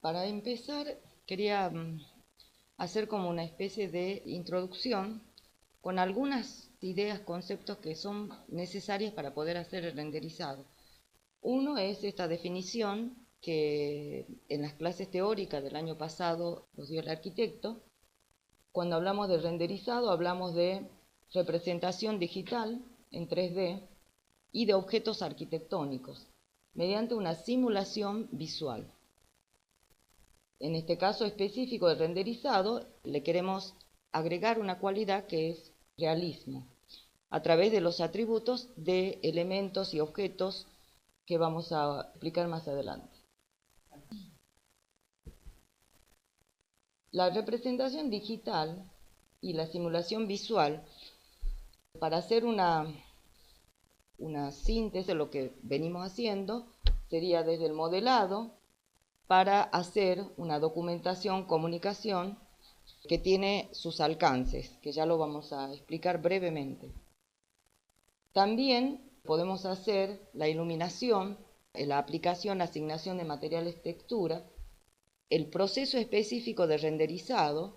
Para empezar, quería hacer como una especie de introducción con algunas ideas, conceptos que son necesarias para poder hacer el renderizado. Uno es esta definición que en las clases teóricas del año pasado nos dio el arquitecto. Cuando hablamos de renderizado hablamos de representación digital en 3D y de objetos arquitectónicos mediante una simulación visual. En este caso específico de renderizado le queremos agregar una cualidad que es realismo a través de los atributos de elementos y objetos que vamos a explicar más adelante. La representación digital y la simulación visual, para hacer una síntesis de lo que venimos haciendo, sería desde el modelado para hacer una documentación, comunicación, que tiene sus alcances, que ya lo vamos a explicar brevemente. También podemos hacer la iluminación, la aplicación, asignación de materiales textura, el proceso específico de renderizado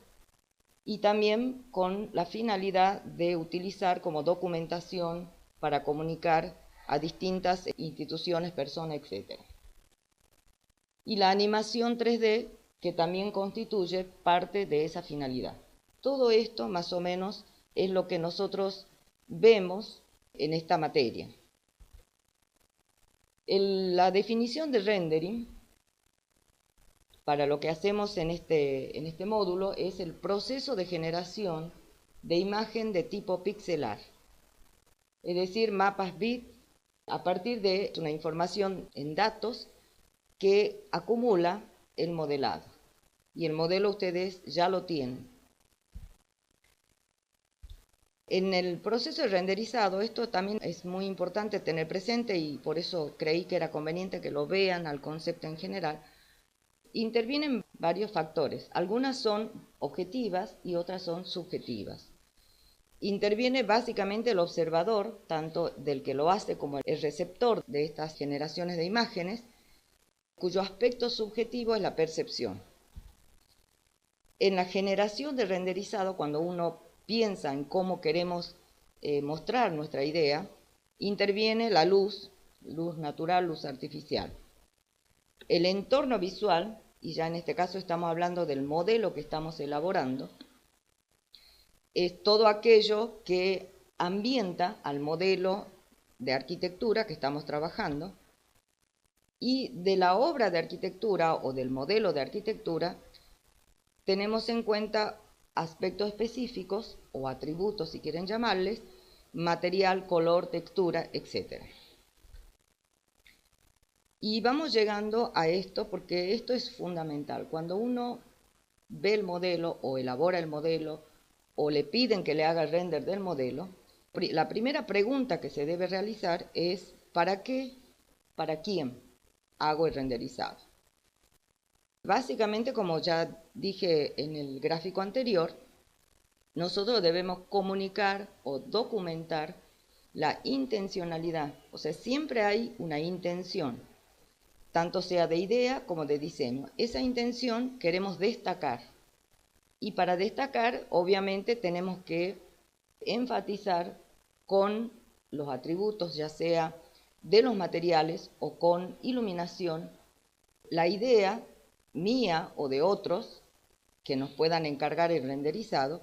y también con la finalidad de utilizar como documentación para comunicar a distintas instituciones, personas, etc. Y la animación 3D, que también constituye parte de esa finalidad. Todo esto más o menos es lo que nosotros vemos en esta materia. La definición de rendering, para lo que hacemos en este módulo, es el proceso de generación de imagen de tipo pixelar, es decir, mapas bit a partir de una información en datos que acumula el modelado. Y el modelo ustedes ya lo tienen. En el proceso de renderizado, esto también es muy importante tener presente y por eso creí que era conveniente que lo vean al concepto en general. Intervienen varios factores. Algunas son objetivas y otras son subjetivas. Interviene básicamente el observador, tanto del que lo hace como el receptor de estas generaciones de imágenes, cuyo aspecto subjetivo es la percepción. En la generación de renderizado, cuando uno piensa en cómo queremos mostrar nuestra idea, interviene la luz natural, luz artificial. El entorno visual, y ya en este caso estamos hablando del modelo que estamos elaborando, es todo aquello que ambienta al modelo de arquitectura que estamos trabajando, y de la obra de arquitectura o del modelo de arquitectura tenemos en cuenta aspectos específicos o atributos, si quieren llamarles, material, color, textura, etc. Y vamos llegando a esto porque esto es fundamental. Cuando uno ve el modelo o elabora el modelo o le piden que le haga el render del modelo, la primera pregunta que se debe realizar es ¿para qué? ¿Para quién hago el renderizado? Básicamente, como ya dije en el gráfico anterior, nosotros debemos comunicar o documentar la intencionalidad. O sea, siempre hay una intención, tanto sea de idea como de diseño. Esa intención queremos destacar. Y para destacar, obviamente, tenemos que enfatizar con los atributos, ya sea de los materiales o con iluminación, la idea mía o de otros que nos puedan encargar el renderizado,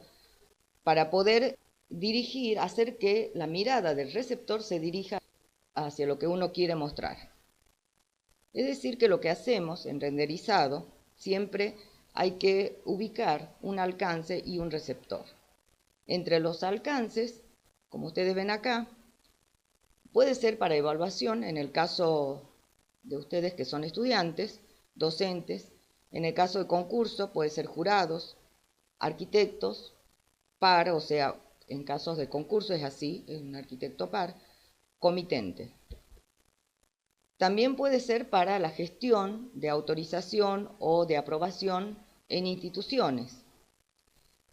para poder dirigir, hacer que la mirada del receptor se dirija hacia lo que uno quiere mostrar. Es decir, que lo que hacemos en renderizado, siempre hay que ubicar un alcance y un receptor. Entre los alcances, como ustedes ven acá, puede ser para evaluación, en el caso de ustedes que son estudiantes, docentes, en el caso de concurso puede ser jurados, arquitectos, par, o sea, en casos de concurso es así, es un arquitecto par, comitente. También puede ser para la gestión de autorización o de aprobación en instituciones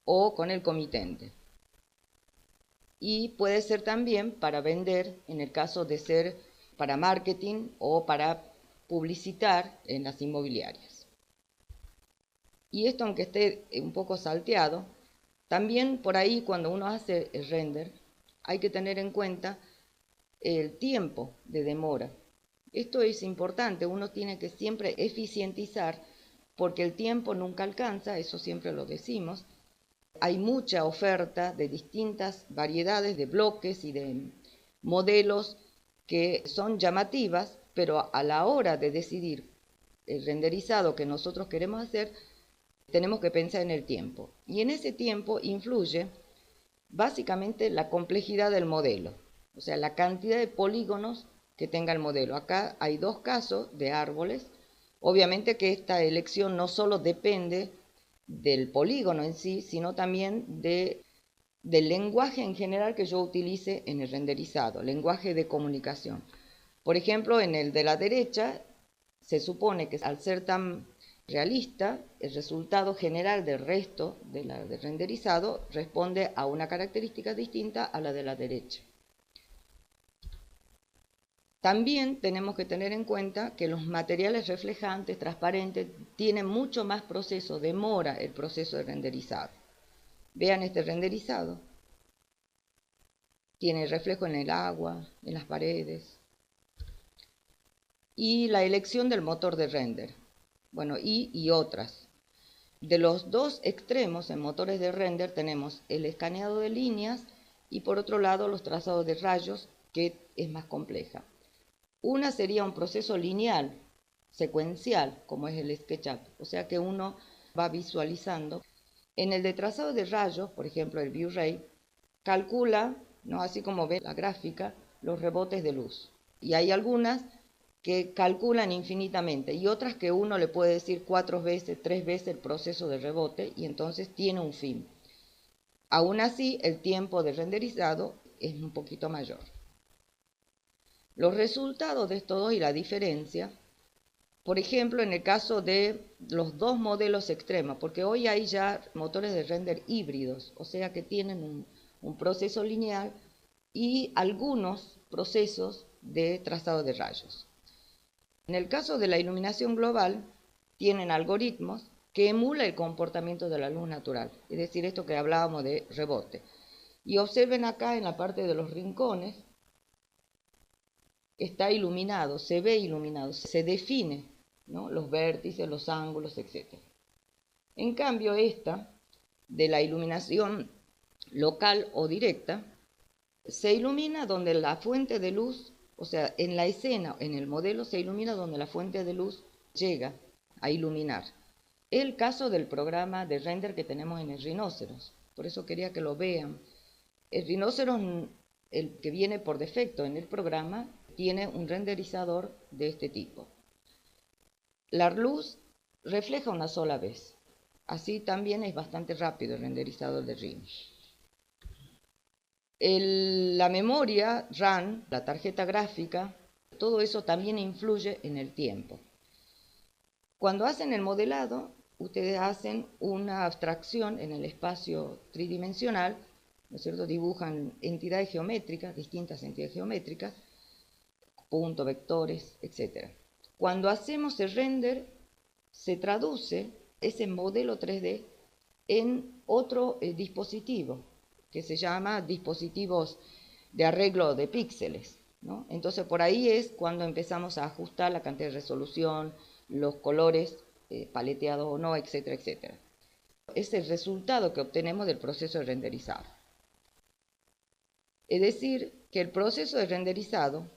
o con el comitente. Y puede ser también para vender, en el caso de ser para marketing o para publicitar en las inmobiliarias. Y esto, aunque esté un poco salteado, también por ahí cuando uno hace el render hay que tener en cuenta el tiempo de demora. Esto es importante, uno tiene que siempre eficientizar porque el tiempo nunca alcanza, eso siempre lo decimos. Hay mucha oferta de distintas variedades de bloques y de modelos que son llamativas, pero a la hora de decidir el renderizado que nosotros queremos hacer, tenemos que pensar en el tiempo. Y en ese tiempo influye básicamente la complejidad del modelo, o sea, la cantidad de polígonos que tenga el modelo. Acá hay dos casos de árboles. Obviamente que esta elección no solo depende del polígono en sí, sino también del lenguaje en general que yo utilice en el renderizado, lenguaje de comunicación. Por ejemplo, en el de la derecha, se supone que al ser tan realista, el resultado general del resto del renderizado responde a una característica distinta a la de la derecha. También tenemos que tener en cuenta que los materiales reflejantes, transparentes, tienen mucho más proceso, demora el proceso de renderizado. Vean este renderizado. Tiene reflejo en el agua, en las paredes. Y la elección del motor de render. Bueno, y otras. De los dos extremos en motores de render tenemos el escaneado de líneas y por otro lado los trazados de rayos, que es más compleja. Una sería un proceso lineal, secuencial, como es el SketchUp, o sea que uno va visualizando. En el de trazado de rayos, por ejemplo el ViewRay, calcula, ¿no?, así como ve la gráfica, los rebotes de luz. Y hay algunas que calculan infinitamente y otras que uno le puede decir 4 veces, 3 veces el proceso de rebote y entonces tiene un fin. Aún así, el tiempo de renderizado es un poquito mayor. Los resultados de estos dos y la diferencia, por ejemplo, en el caso de los dos modelos extremos, porque hoy hay ya motores de render híbridos, o sea que tienen un proceso lineal y algunos procesos de trazado de rayos. En el caso de la iluminación global, tienen algoritmos que emulan el comportamiento de la luz natural, es decir, esto que hablábamos de rebote. Y observen acá en la parte de los rincones, está iluminado, se ve iluminado, se define, ¿no?, los vértices, los ángulos, etc. En cambio, esta, de la iluminación local o directa, se ilumina donde la fuente de luz, o sea, en la escena, en el modelo, se ilumina donde la fuente de luz llega a iluminar. El caso del programa de render que tenemos en el Rhinoceros, por eso quería que lo vean. El Rhinoceros, el que viene por defecto en el programa, tiene un renderizador de este tipo. La luz refleja una sola vez. Así también es bastante rápido el renderizador de Rhino. La memoria RAM, la tarjeta gráfica, todo eso también influye en el tiempo. Cuando hacen el modelado, ustedes hacen una abstracción en el espacio tridimensional, ¿no es cierto? Dibujan entidades geométricas, distintas entidades geométricas, puntos, vectores, etc. Cuando hacemos el render, se traduce ese modelo 3D en otro dispositivo, que se llama dispositivos de arreglo de píxeles, ¿no? Entonces por ahí es cuando empezamos a ajustar la cantidad de resolución, los colores paleteados o no, etcétera, etcétera. Es el resultado que obtenemos del proceso de renderizado. Es decir, que el proceso de renderizado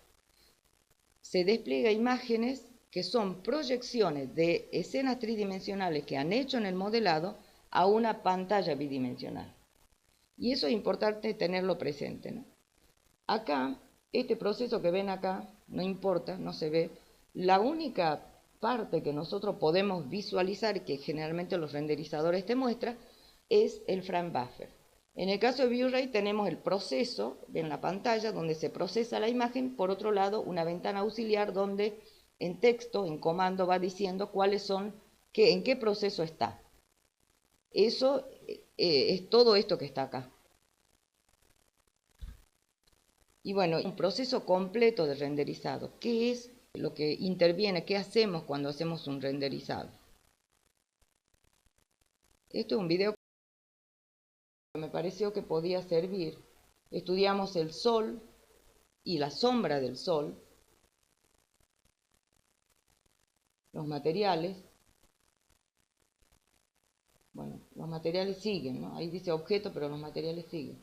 se despliega imágenes que son proyecciones de escenas tridimensionales que han hecho en el modelado a una pantalla bidimensional. Y eso es importante tenerlo presente, ¿no? Acá, este proceso que ven acá, no importa, no se ve. La única parte que nosotros podemos visualizar, que generalmente los renderizadores te muestran, es el frame buffer. En el caso de ViewRay tenemos el proceso en la pantalla donde se procesa la imagen, por otro lado una ventana auxiliar donde en texto, en comando, va diciendo cuáles son, en qué proceso está. Eso es todo esto que está acá. Y bueno, un proceso completo de renderizado. ¿Qué es lo que interviene? ¿Qué hacemos cuando hacemos un renderizado? Esto es un video que me pareció que podía servir. Estudiamos el sol y la sombra del sol, los materiales. Bueno, los materiales siguen, ¿no? Ahí dice objeto, pero los materiales siguen.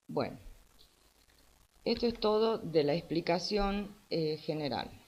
Bueno, esto es todo de la explicación general.